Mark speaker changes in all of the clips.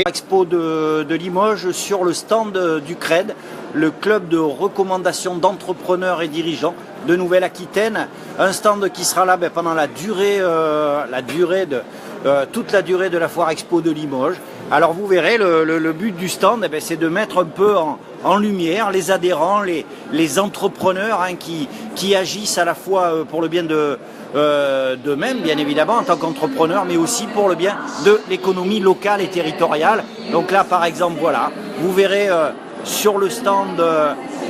Speaker 1: Expo de Limoges sur le stand du CRED, le club de recommandation d'entrepreneurs et dirigeants de Nouvelle-Aquitaine. Un stand qui sera là pendant toute la durée de la foire expo de Limoges. Alors vous verrez, le but du stand, c'est de mettre un peu en lumière les adhérents, les entrepreneurs qui agissent à la fois pour le bien d'eux-mêmes, bien évidemment, en tant qu'entrepreneurs, mais aussi pour le bien de l'économie locale et territoriale. Donc là, par exemple, voilà, vous verrez sur le stand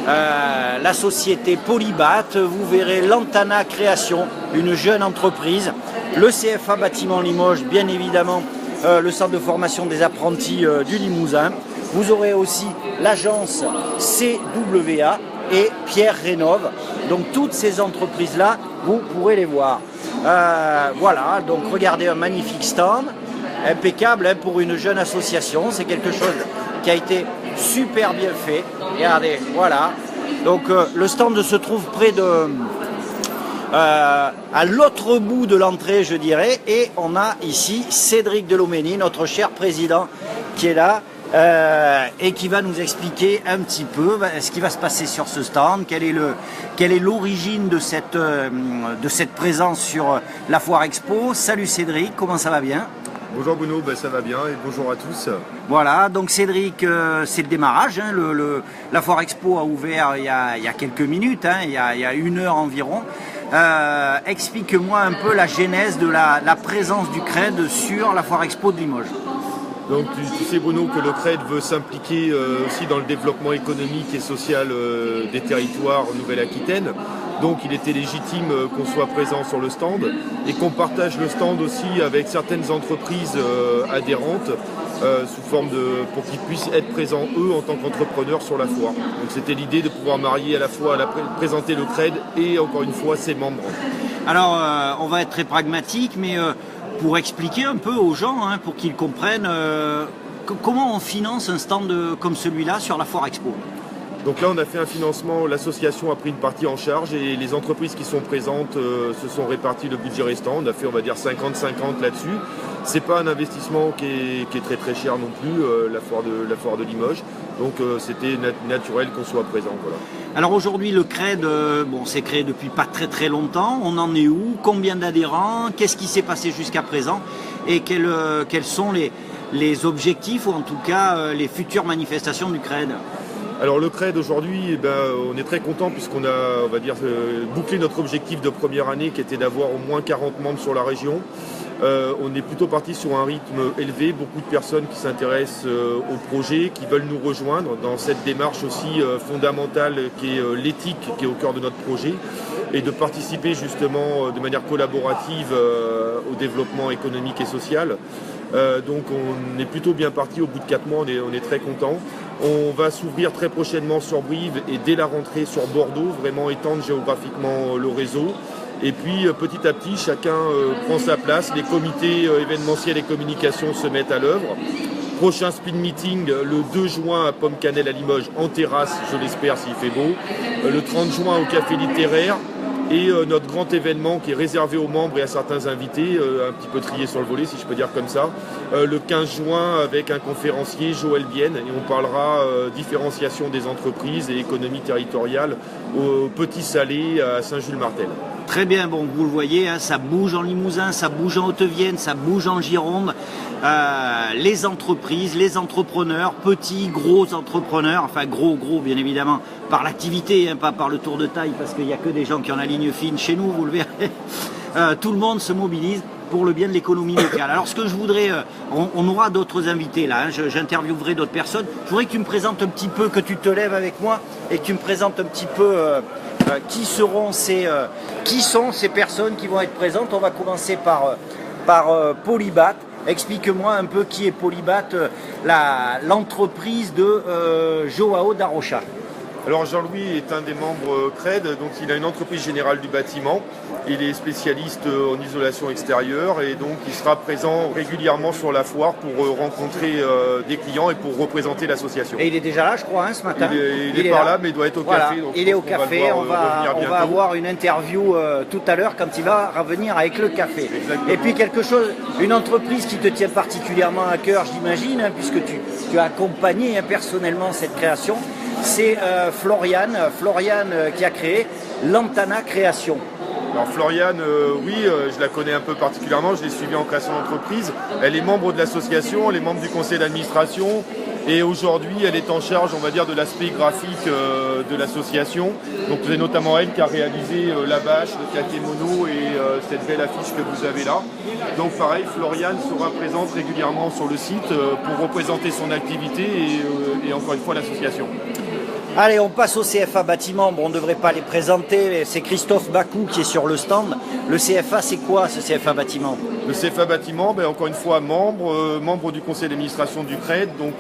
Speaker 1: la société Polybat, vous verrez Lantana Création, une jeune entreprise, le CFA Bâtiment Limoges, bien évidemment, le centre de formation des apprentis du Limousin. Vous aurez aussi l'agence CWA et Pierre Rénove. Donc toutes ces entreprises-là, vous pourrez les voir. Voilà, donc regardez un magnifique stand, impeccable pour une jeune association. C'est quelque chose qui a été super bien fait. Regardez, voilà. Donc le stand se trouve près de... à l'autre bout de l'entrée, je dirais, et on a ici Cédric Deloménie, notre cher président, qui est là et qui va nous expliquer un petit peu ce qui va se passer sur ce stand, quelle est l'origine de cette présence sur la foire expo. Salut Cédric, comment ça va bien?
Speaker 2: Bonjour Bruno, ça va bien et bonjour à tous.
Speaker 1: Voilà, donc Cédric, c'est le démarrage, hein, la foire expo a ouvert il y a quelques minutes, hein, il y a 1 heure environ. Explique-moi un peu la genèse de la présence du CRED sur la foire expo de Limoges.
Speaker 2: Donc tu sais Bruno que le CRED veut s'impliquer aussi dans le développement économique et social des territoires en Nouvelle-Aquitaine. Donc il était légitime qu'on soit présent sur le stand et qu'on partage le stand aussi avec certaines entreprises adhérentes sous forme pour qu'ils puissent être présents eux en tant qu'entrepreneurs sur la foire. Donc c'était l'idée de pouvoir marier à la fois présenter le CRED et encore une fois ses membres.
Speaker 1: Alors on va être très pragmatique, mais pour expliquer un peu aux gens, hein, pour qu'ils comprennent comment on finance un stand comme celui-là sur la foire expo.
Speaker 2: Donc là, on a fait un financement, l'association a pris une partie en charge et les entreprises qui sont présentes se sont réparties le budget restant. On a fait, on va dire, 50-50 là-dessus. C'est pas un investissement qui est très très cher non plus, la foire de Limoges. Donc c'était naturel qu'on soit présent. Voilà.
Speaker 1: Alors aujourd'hui, le CRED, c'est créé depuis pas très très longtemps. On en est où? Combien d'adhérents? Qu'est-ce qui s'est passé jusqu'à présent? Et quels sont les objectifs ou en tout cas les futures manifestations du CRED?
Speaker 2: Alors le CRED aujourd'hui, on est très content puisqu'on a, on va dire, bouclé notre objectif de première année qui était d'avoir au moins 40 membres sur la région. On est plutôt parti sur un rythme élevé, beaucoup de personnes qui s'intéressent au projet, qui veulent nous rejoindre dans cette démarche aussi fondamentale qui est l'éthique qui est au cœur de notre projet et de participer justement de manière collaborative au développement économique et social. Donc on est plutôt bien parti au bout de 4 mois, on est très content. On va s'ouvrir très prochainement sur Brive et dès la rentrée sur Bordeaux, vraiment étendre géographiquement le réseau. Et puis petit à petit, chacun prend sa place, les comités événementiels et communication se mettent à l'œuvre. Prochain speed meeting le 2 juin à Pomme-Cannelle à Limoges en terrasse, je l'espère s'il fait beau. Le 30 juin au Café Littéraire. Et notre grand événement qui est réservé aux membres et à certains invités, un petit peu trié sur le volet si je peux dire comme ça, le 15 juin avec un conférencier, Joël Bienne, et on parlera différenciation des entreprises et économie territoriale au Petit Salé à Saint-Jules-Martel.
Speaker 1: Très bien, bon, vous le voyez, hein, ça bouge en Limousin, ça bouge en Haute-Vienne, ça bouge en Gironde. Les entreprises, les entrepreneurs, petits, gros entrepreneurs, enfin gros bien évidemment, par l'activité, hein, pas par le tour de taille, parce qu'il n'y a que des gens qui ont la ligne fine chez nous, vous le verrez. Tout le monde se mobilise pour le bien de l'économie locale. Alors ce que je voudrais, on aura d'autres invités là, hein, j'interviewerai d'autres personnes. Je voudrais que tu me présentes un petit peu, que tu te lèves avec moi et que tu me présentes un petit peu qui sont ces personnes qui vont être présentes. On va commencer par Polybat. Explique-moi un peu qui est Polybat, l'entreprise de Joao da Rocha.
Speaker 2: Alors Jean-Louis est un des membres CRED, donc il a une entreprise générale du bâtiment. Il est spécialiste en isolation extérieure et donc il sera présent régulièrement sur la foire pour rencontrer des clients et pour représenter l'association.
Speaker 1: Et il est déjà là, je crois, ce matin.
Speaker 2: Il est par là, mais il doit être au café. Donc
Speaker 1: il est au café, on va avoir une interview tout à l'heure quand il va revenir avec le café.
Speaker 2: Exactement.
Speaker 1: Et puis une entreprise qui te tient particulièrement à cœur, j'imagine, hein, puisque tu as accompagné personnellement cette création, c'est Floriane qui a créé Lantana Création.
Speaker 2: Alors Floriane, oui, je la connais un peu particulièrement, je l'ai suivie en création d'entreprise. Elle est membre de l'association, elle est membre du conseil d'administration et aujourd'hui elle est en charge, on va dire, de l'aspect graphique de l'association. Donc c'est notamment elle qui a réalisé la bâche, le kakémono et cette belle affiche que vous avez là. Donc pareil, Floriane sera présente régulièrement sur le site pour représenter son activité et encore une fois l'association.
Speaker 1: Allez, on passe au CFA Bâtiment. Bon, on ne devrait pas les présenter. C'est Christophe Bakou qui est sur le stand. Le CFA, c'est quoi ce CFA Bâtiment?
Speaker 2: Le CFA Bâtiment, encore une fois, membre du conseil d'administration du CRED. Donc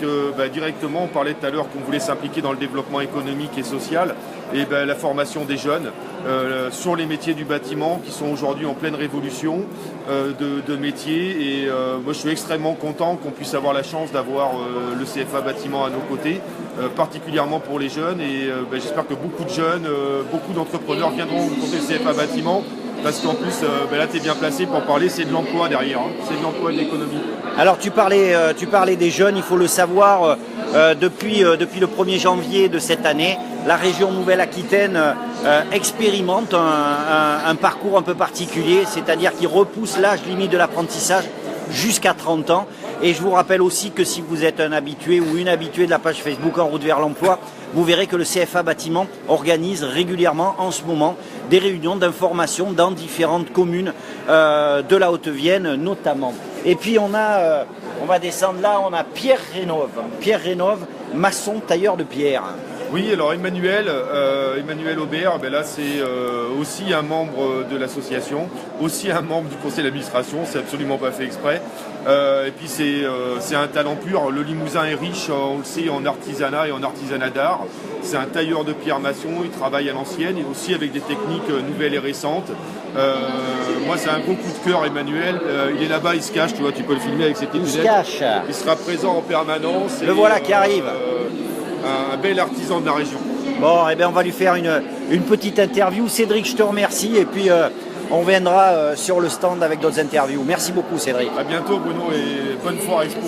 Speaker 2: directement, on parlait tout à l'heure qu'on voulait s'impliquer dans le développement économique et social. Et la formation des jeunes sur les métiers du bâtiment qui sont aujourd'hui en pleine révolution de métiers. Et moi, je suis extrêmement content qu'on puisse avoir la chance d'avoir le CFA Bâtiment à nos côtés, particulièrement pour les jeunes. Et j'espère que beaucoup de jeunes, beaucoup d'entrepreneurs viendront rencontrer le CFA Bâtiment. Parce qu'en plus, là, tu es bien placé pour parler, c'est de l'emploi derrière, hein. C'est de l'emploi et de l'économie.
Speaker 1: Alors, tu parlais des jeunes, il faut le savoir, depuis le 1er janvier de cette année, la région Nouvelle-Aquitaine expérimente un parcours un peu particulier, c'est-à-dire qu'il repousse l'âge limite de l'apprentissage jusqu'à 30 ans. Et je vous rappelle aussi que si vous êtes un habitué ou une habituée de la page Facebook En route vers l'emploi, vous verrez que le CFA Bâtiment organise régulièrement en ce moment des réunions d'information dans différentes communes de la Haute-Vienne notamment. Et puis on va descendre là, on a Pierre Rénove, maçon tailleur de pierre.
Speaker 2: Oui, alors Emmanuel Aubert, là c'est aussi un membre de l'association, aussi un membre du conseil d'administration, c'est absolument pas fait exprès. Et puis c'est un talent pur, le Limousin est riche, on le sait, en artisanat et en artisanat d'art. C'est un tailleur de pierre maçon, il travaille à l'ancienne et aussi avec des techniques nouvelles et récentes. Moi c'est un gros coup de cœur Emmanuel, il est là-bas, il se cache, tu vois, tu peux le filmer avec ses petites lunettes.
Speaker 1: Il se cache.
Speaker 2: Il sera présent en permanence.
Speaker 1: Le voilà qui arrive.
Speaker 2: Un bel artisan de la région.
Speaker 1: Bon, on va lui faire une petite interview. Cédric, je te remercie et puis on viendra sur le stand avec d'autres interviews. Merci beaucoup Cédric.
Speaker 2: À bientôt Bruno et bonne foire expo.